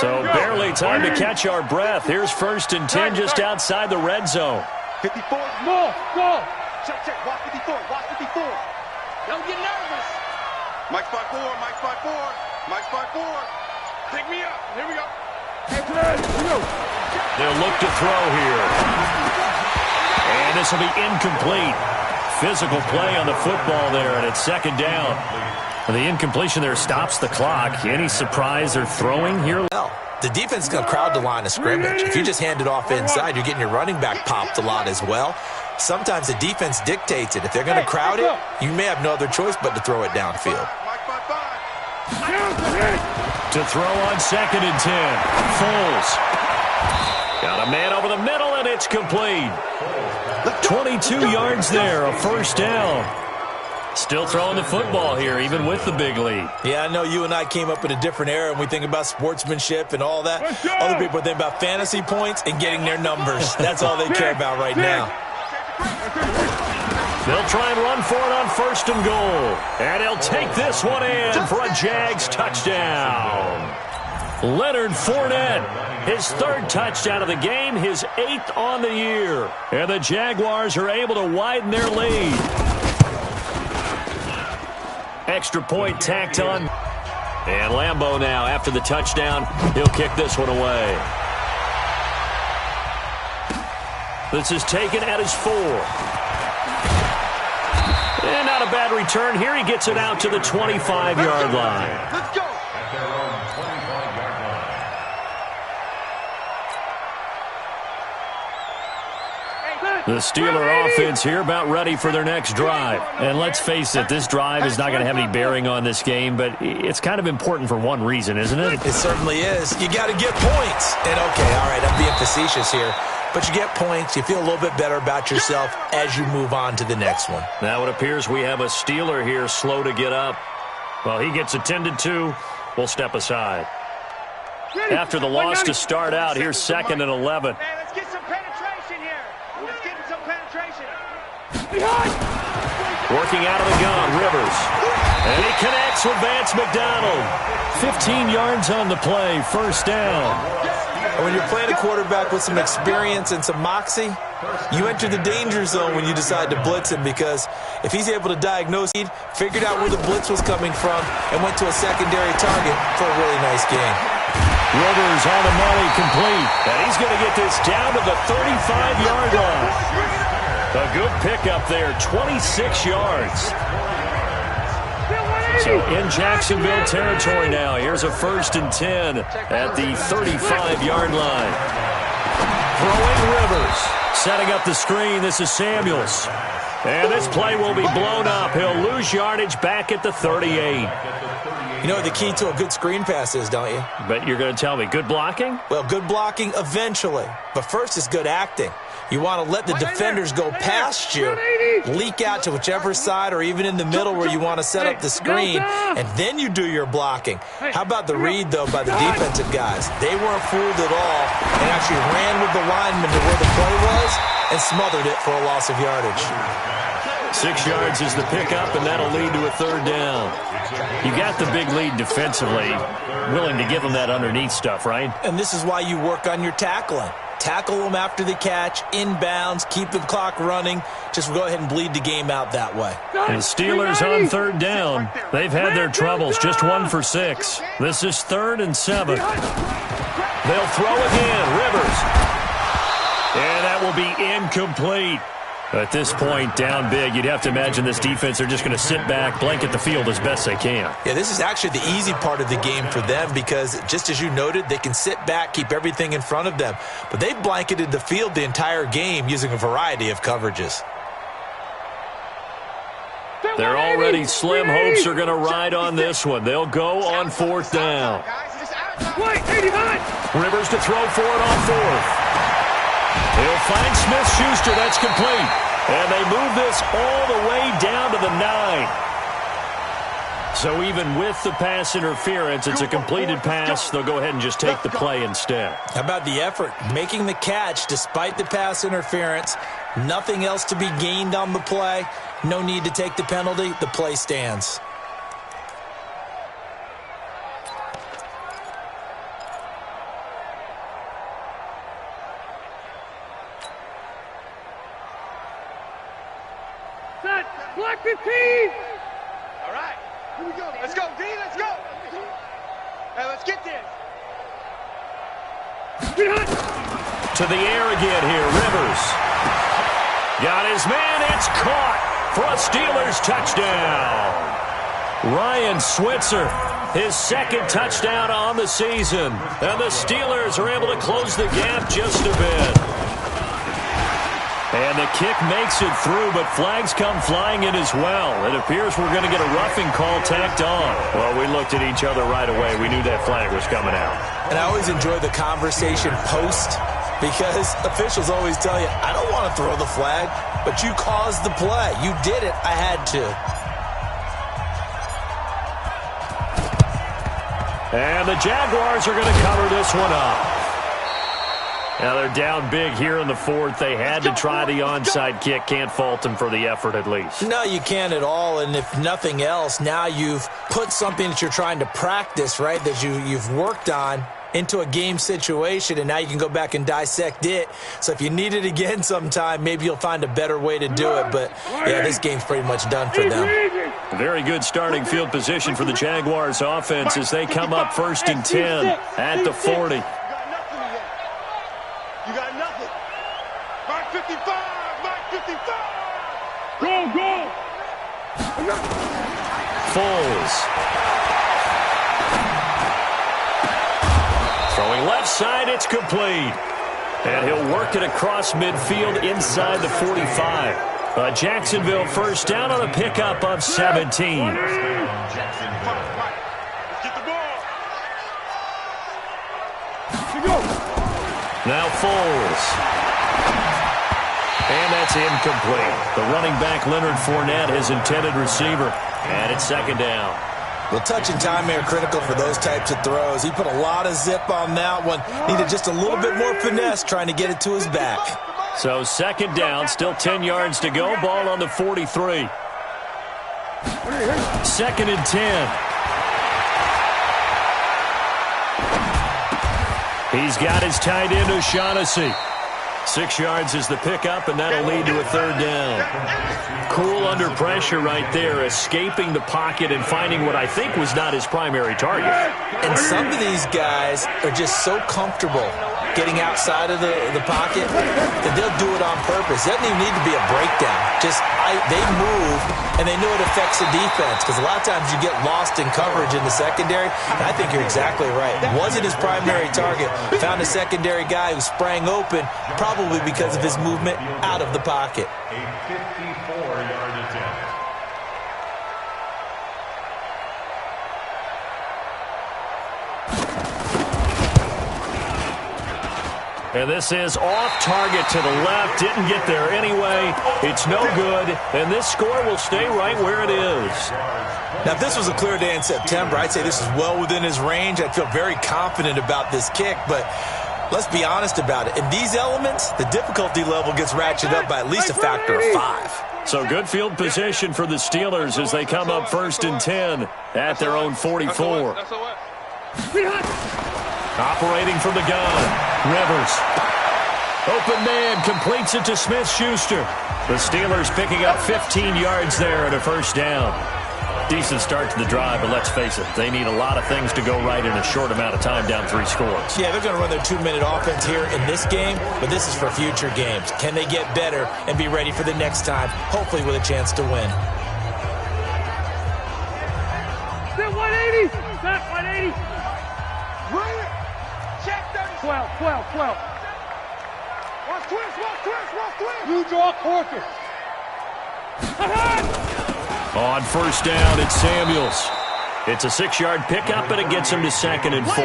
So barely time to catch our breath. Here's 1st and 10 just outside the red zone. 54, more, go. Check, watch 54, watch 54. Don't get nervous. Mike's 5-4, Mike's 5-4. Mike's 5-4. Take me up. Here we go. They'll look to throw here. And this will be incomplete. Physical play on the football there, and it's 2nd down. And the incompletion there stops the clock. Any surprise they're throwing here? Well, the defense is going to crowd the line of scrimmage. If you just hand it off inside, you're getting your running back popped a lot as well. Sometimes the defense dictates it. If they're going to crowd it, you may have no other choice but to throw it downfield. To throw on 2nd and 10. Foles. Got a man over the middle, and it's complete. 22 yards there, a first down. Still throwing the football here, even with the big lead. Yeah, I know you and I came up in a different era, and we think about sportsmanship and all that. Other people think about fantasy points and getting their numbers. That's all they care about right now. They'll try and run for it on 1st and goal. And he'll take this one in for a Jags touchdown. Leonard Fournette, his 3rd touchdown of the game, his 8th on the year. And the Jaguars are able to widen their lead. Extra point tacked on. And Lambeau now, after the touchdown, he'll kick this one away. This is taken at his 4. And not a bad return here. He gets it out to the 25-yard line. Let's go. At their own 25-yard line. The Steeler offense here about ready for their next drive. And let's face it, this drive is not going to have any bearing on this game, but it's kind of important for one reason, isn't it? It certainly is. You got to get points. And okay, all right, I'm being facetious here. But you get points, you feel a little bit better about yourself as you move on to the next one. Now it appears we have a Steeler here slow to get up. Well, he gets attended to. We'll step aside. After the loss to start out, here's 2nd and 11. Hey, let's get some penetration here. Let's get some penetration. Working out of the gun, Rivers. And he connects with Vance McDonald. 15 yards on the play, first down. And when you're playing a quarterback with some experience and some moxie, you enter the danger zone when you decide to blitz him, because if he's able to diagnose it, figured out where the blitz was coming from, and went to a secondary target for a really nice game. Rivers on the money, complete. And he's going to get this down to the 35-yard line. A good pickup there, 26 yards. So in Jacksonville territory now. Here's a 1st and 10 at the 35-yard line. Throwing Rivers. Setting up the screen. This is Samuels. And this play will be blown up. He'll lose yardage back at the 38. You know what the key to a good screen pass is, don't you? But you're going to tell me, good blocking? Well, good blocking eventually. But first is good acting. You want to let the defenders go past you, leak out to whichever side or even in the middle where you want to set up the screen, and then you do your blocking. How about the read, though, by the defensive guys? They weren't fooled at all and actually ran with the lineman to where the play was and smothered it for a loss of yardage. 6 yards is the pickup, and that'll lead to a 3rd down. You got the big lead defensively, willing to give them that underneath stuff, right? And this is why you work on your tackling. Tackle them after the catch, inbounds, keep the clock running. Just go ahead and bleed the game out that way. And Steelers on 3rd down. They've had their troubles, just 1 for 6. This is 3rd and 7. They'll throw again, Rivers. And that will be incomplete. At this point, down big, you'd have to imagine this defense are just going to sit back, blanket the field as best they can. Yeah, this is actually the easy part of the game for them because, just as you noted, they can sit back, keep everything in front of them. But they've blanketed the field the entire game using a variety of coverages. They're already slim hopes are going to ride on this one. They'll go on 4th down. Rivers to throw for it on 4th. He'll find Smith-Schuster. That's complete. And they move this all the way down to the 9. So even with the pass interference, it's a completed pass. They'll go ahead and just take the play instead. How about the effort? Making the catch despite the pass interference. Nothing else to be gained on the play. No need to take the penalty. The play stands. Black 15! All right. Here we go. Let's go, D. Let's go. Hey, let's get this. To the air again here, Rivers. Got his man. It's caught for a Steelers touchdown. Ryan Switzer, his 2nd touchdown on the season. And the Steelers are able to close the gap just a bit. And the kick makes it through, but flags come flying in as well. It appears we're going to get a roughing call tacked on. Well, we looked at each other right away. We knew that flag was coming out. And I always enjoy the conversation post because officials always tell you, I don't want to throw the flag, but you caused the play. You did it. I had to. And the Jaguars are going to cover this one up. Now they're down big here in the 4th. They had to try the onside kick. Can't fault them for the effort at least. No, you can't at all. And if nothing else, now you've put something that you're trying to practice, right, that you've worked on into a game situation, and now you can go back and dissect it. So if you need it again sometime, maybe you'll find a better way to do it. But, yeah, this game's pretty much done for them. Very good starting field position for the Jaguars offense as they come up 1st and 10 at the 40. You got nothing. Mark 55. Mark 55. Go. Foles. Throwing left side, it's complete. And he'll work work it across midfield inside the 45. Jacksonville first down on a pickup of 17. Now Foles. And that's incomplete. The running back, Leonard Fournette, his intended receiver. And it's second down. Well, touch and time are critical for those types of throws. He put a lot of zip on that one. Needed just a little bit more finesse trying to get it to his back. So second down, still 10 yards to go. Ball on the 43. Second and 10. He's got his tight end, O'Shaughnessy. 6 yards is the pickup, and that'll lead to a third down. Cool under pressure right there, escaping the pocket and finding what I think was not his primary target. And some of these guys are just so comfortable getting outside of the pocket that they'll do it on purpose. It doesn't even need to be a breakdown. They move, and they know it affects the defense, because a lot of times you get lost in coverage in the secondary, and I think you're exactly right. Wasn't his primary target. Found a secondary guy who sprang open, probably because of his movement out of the pocket. A 54-yard attempt. And this is off target to the left. Didn't get there anyway. It's no good. And this score will stay right where it is. Now, if this was a clear day in September, I'd say this is well within his range. I'd feel very confident about this kick. But let's be honest about it. In these elements, the difficulty level gets ratcheted up by at least a factor of 5. So good field position for the Steelers as they come up first and 10 at their own 44. Operating from the gun. Rivers. Open man, completes it to Smith-Schuster. The Steelers picking up 15 yards there and a first down. Decent start to the drive, but let's face it, they need a lot of things to go right in a short amount of time, down 3 scores. Yeah, they're going to run their 2-minute offense here in this game, but this is for future games. Can they get better and be ready for the next time, hopefully with a chance to win? Set 180! Set 180! Run it! Check 30! 12. Watch twist! You draw quarter. On first down, it's Samuels. It's a 6-yard pickup, and it gets him to second and 4.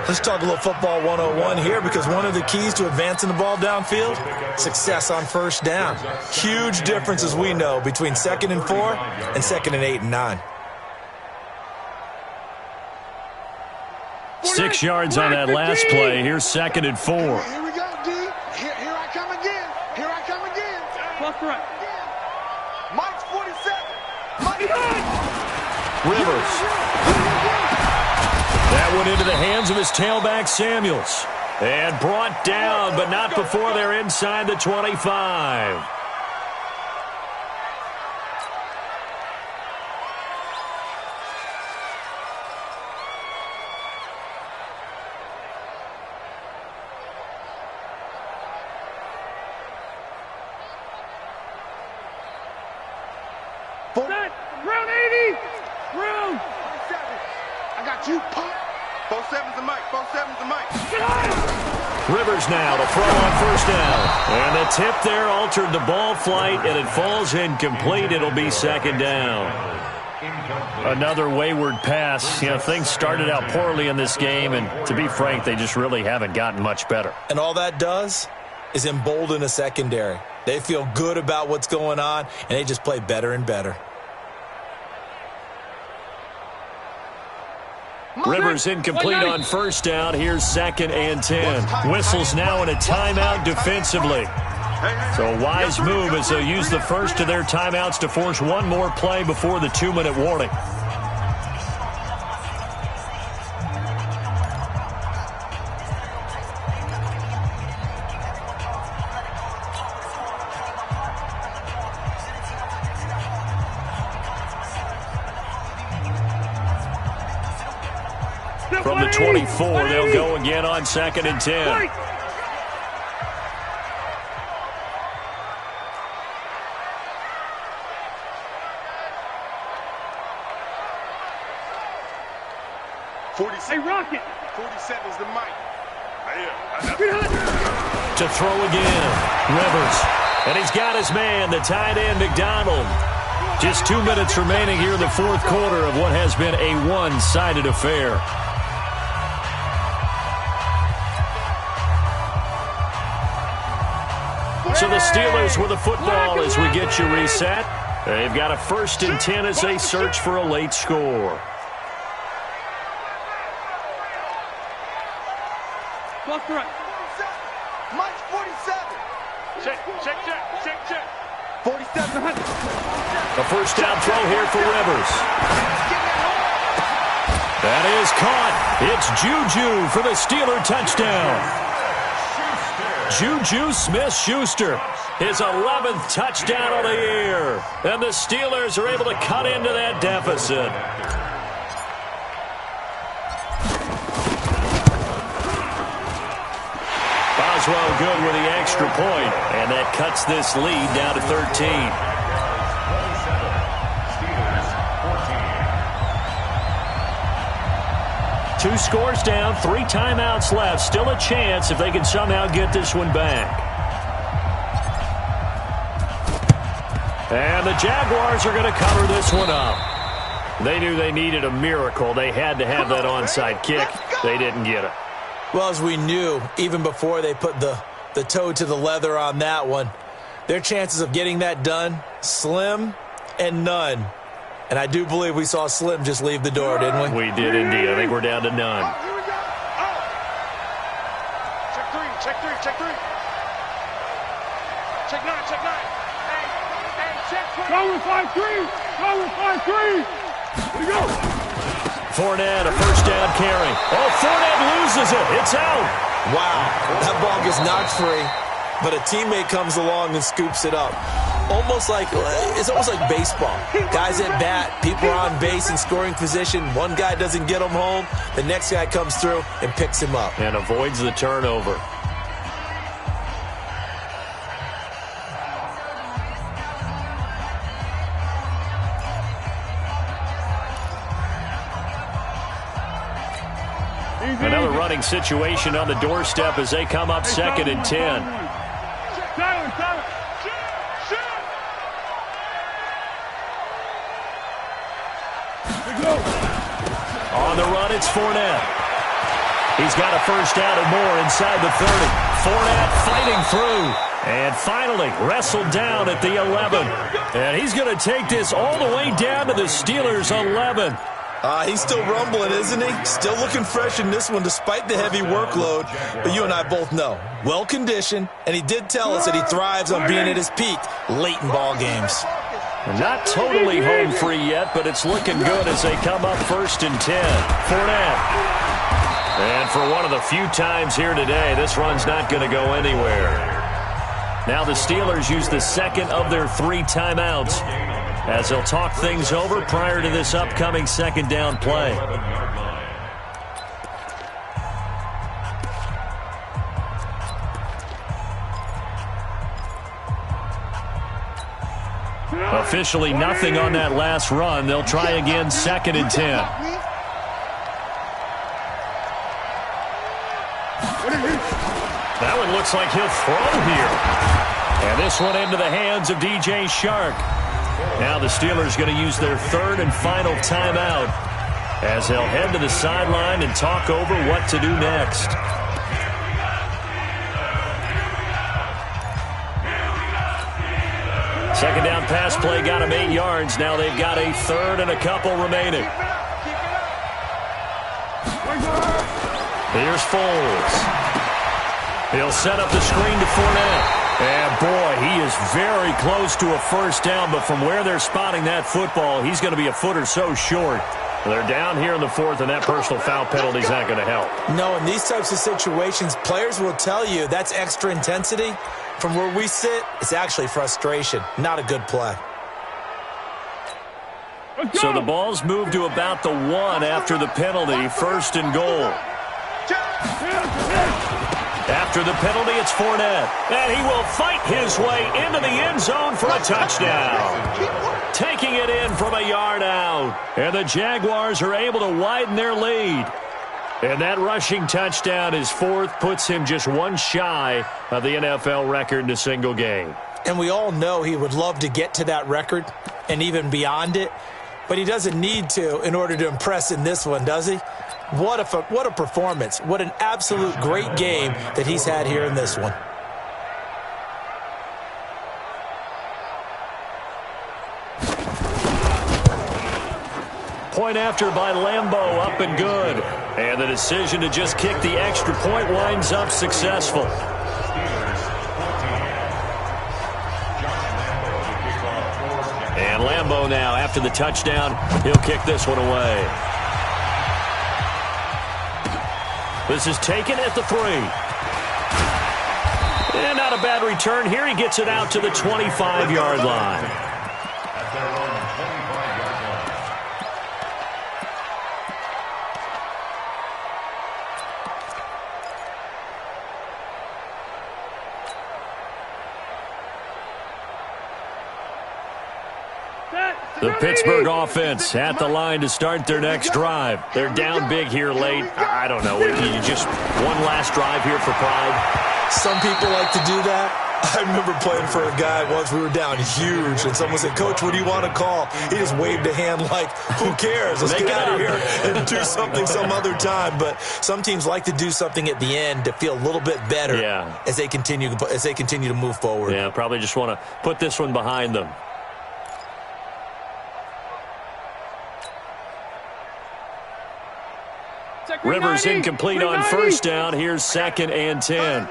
Let's talk a little football 101 here, because one of the keys to advancing the ball downfield, success on first down. Huge difference, as we know, between second and 4 and second and 8 and 9. 6 yards on that last play. Here's second and 4. Here we go, D. Here I come again. Plus right. Mike's 47. Rivers. That went into the hands of his tailback, Samuels. And brought down, but not before they're inside the 25. Round 80! Round! 47. I got you, punk. 47's the mic. 47's the mic. Rivers now to throw on first down. And the tip there altered the ball flight, and it falls incomplete. It'll be second down. Another wayward pass. You know, things started out poorly in this game, and to be frank, they just really haven't gotten much better. And all that does is embolden a secondary. They feel good about what's going on, and they just play better and better. Rivers incomplete on first down. Here's second and 10. Whistles now in a timeout defensively. So a wise move as they'll use the first of their timeouts to force one more play before the 2-minute warning. From the 24, they'll go again on second and 10. Hey, Rocket! 47's the mic. Right here. To throw again, Rivers. And he's got his man, the tight end, McDonald. Just 2 minutes remaining here in the fourth quarter of what has been a one-sided affair. So the Steelers with the football as we get you reset. They've got a 1st and 10 as they search for a late score. Block the right. Mike's 47. Check. 47. A first down throw here for Rivers. That is caught. It's Juju for the Steeler touchdown. Juju Smith-Schuster, his 11th touchdown of the year. And the Steelers are able to cut into that deficit. Boswell good with the extra point, and that cuts this lead down to 13. Two scores down, 3 timeouts left. Still a chance if they can somehow get this one back. And the Jaguars are going to cover this one up. They knew they needed a miracle. They had to have that onside kick. They didn't get it. Well, as we knew, even before they put the toe to the leather on that one, their chances of getting that done, slim and none. And I do believe we saw Slim just leave the door, didn't we? We did indeed. I think we're down to none. Here we go. Check three. Check 9. Go with 5-3. Here we go. Fournette, a first down carry. Oh, Fournette loses it. It's out. Wow, that ball gets knocked free, but a teammate comes along and scoops it up. It's almost like baseball. Guys at bat, people are on base in scoring position. One guy doesn't get him home. The next guy comes through and picks him up. And avoids the turnover. Another running situation on the doorstep as they come up 2nd and 10. On the run, it's Fournette. He's got a first down and more inside the 30. Fournette fighting through. And finally wrestled down at the 11. And he's going to take this all the way down to the Steelers' 11. He's still rumbling, isn't he? Still looking fresh in this one despite the heavy workload. But you and I both know, well-conditioned, and he did tell us that he thrives on being at his peak late in ball games. Not totally home free yet, but it's looking good as they come up 1st and 10. Fournette. And for one of the few times here today, this run's not going to go anywhere. Now the Steelers use the 2nd of their 3 timeouts as they'll talk things over prior to this upcoming 2nd down play. Officially nothing on that last run. They'll try again 2nd and 10. That one looks like he'll throw here. And this one into the hands of DJ Shark. Now the Steelers going to use their 3rd and final timeout as they'll head to the sideline and talk over what to do next. Second down pass play got him 8 yards. Now they've got a 3rd and a couple remaining. Here's Foles. He'll set up the screen to Fournette. And, boy, he is very close to a first down, but from where they're spotting that football, he's going to be a foot or so short. They're down here in the 4th, and that personal foul penalty is not going to help. No, in these types of situations, players will tell you that's extra intensity. From where we sit, it's actually frustration, not a good play. So the ball's moved to about the 1 after the penalty, 1st and goal. After the penalty, it's Fournette. And he will fight his way into the end zone for a touchdown. Taking it in from a yard out. And the Jaguars are able to widen their lead. And that rushing touchdown, his fourth, puts him just one shy of the NFL record in a single game. And we all know he would love to get to that record and even beyond it, but he doesn't need to in order to impress in this one, does he? What a performance. What an absolute great game that he's had here in this one. Point after by Lambeau, up and good. And the decision to just kick the extra point winds up successful. And Lambeau now, after the touchdown, he'll kick this one away. This is taken at the 3. And not a bad return here. He gets it out to the 25-yard line. The Pittsburgh offense at the line to start their next drive. They're down big here late. I don't know. You just one last drive here for pride. Some people like to do that. I remember playing for a guy once. We were down huge, and someone said, "Coach, what do you want to call?" He just waved a hand like, "Who cares? Let's get out of here and do something some other time." But some teams like to do something at the end to feel a little bit better as they continue to move forward. Yeah, probably just want to put this one behind them. Rivers incomplete on first down. Here's 2nd and 10.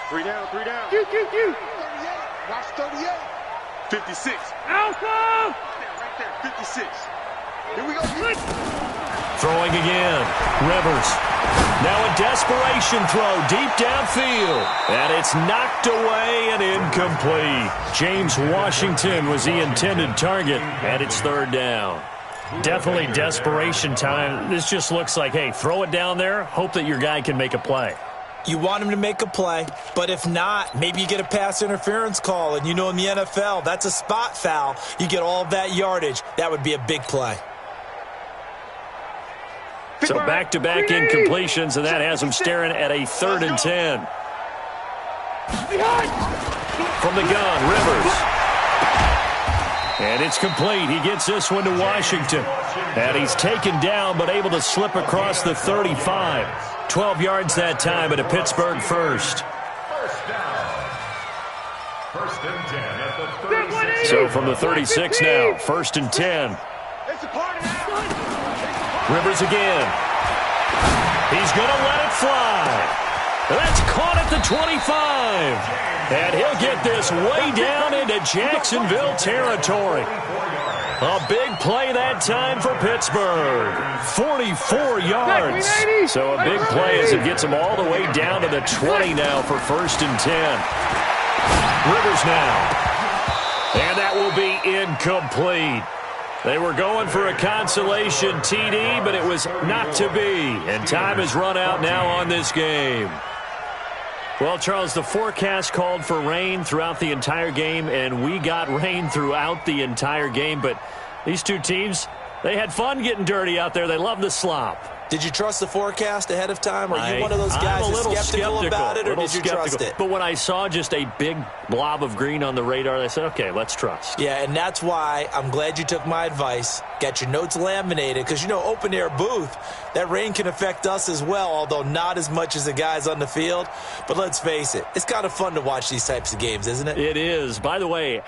3 down. Q. Watch 38. 56. Alpha! Right there, 56. Here we go. Throwing again. Rivers. Now a desperation throw deep downfield. And it's knocked away and incomplete. James Washington was the intended target, and it's 3rd down. Definitely desperation time. This just looks like, hey, throw it down there, hope that your guy can make a play. You want him to make a play, but if not, maybe you get a pass interference call, and you know in the NFL, that's a spot foul. You get all of that yardage. That would be a big play. So back-to-back incompletions, and that has him staring at a 3rd and 10. From the gun, Rivers. And it's complete. He gets this one to Washington. And he's taken down but able to slip across the 35. 12 yards that time, but a Pittsburgh first. First and 10 at the 36. So from the 36 now, 1st and 10. Rivers again. He's going to let it fly. That's caught at the 25. And he'll get this way down into Jacksonville territory. A big play that time for Pittsburgh. 44 yards. So a big play as it gets him all the way down to the 20 now for 1st and 10. Rivers now. And that will be incomplete. They were going for a consolation TD, but it was not to be. And time has run out now on this game. Well, Charles, the forecast called for rain throughout the entire game, and we got rain throughout the entire game. But these two teams, they had fun getting dirty out there. They love the slop. Did you trust the forecast ahead of time? Are you one of those guys that's skeptical about it, or did you trust it? But when I saw just a big blob of green on the radar, I said, okay, let's trust. Yeah, and that's why I'm glad you took my advice. Got your notes laminated, because, you know, open-air booth, that rain can affect us as well, although not as much as the guys on the field. But let's face it, it's kind of fun to watch these types of games, isn't it? It is. By the way,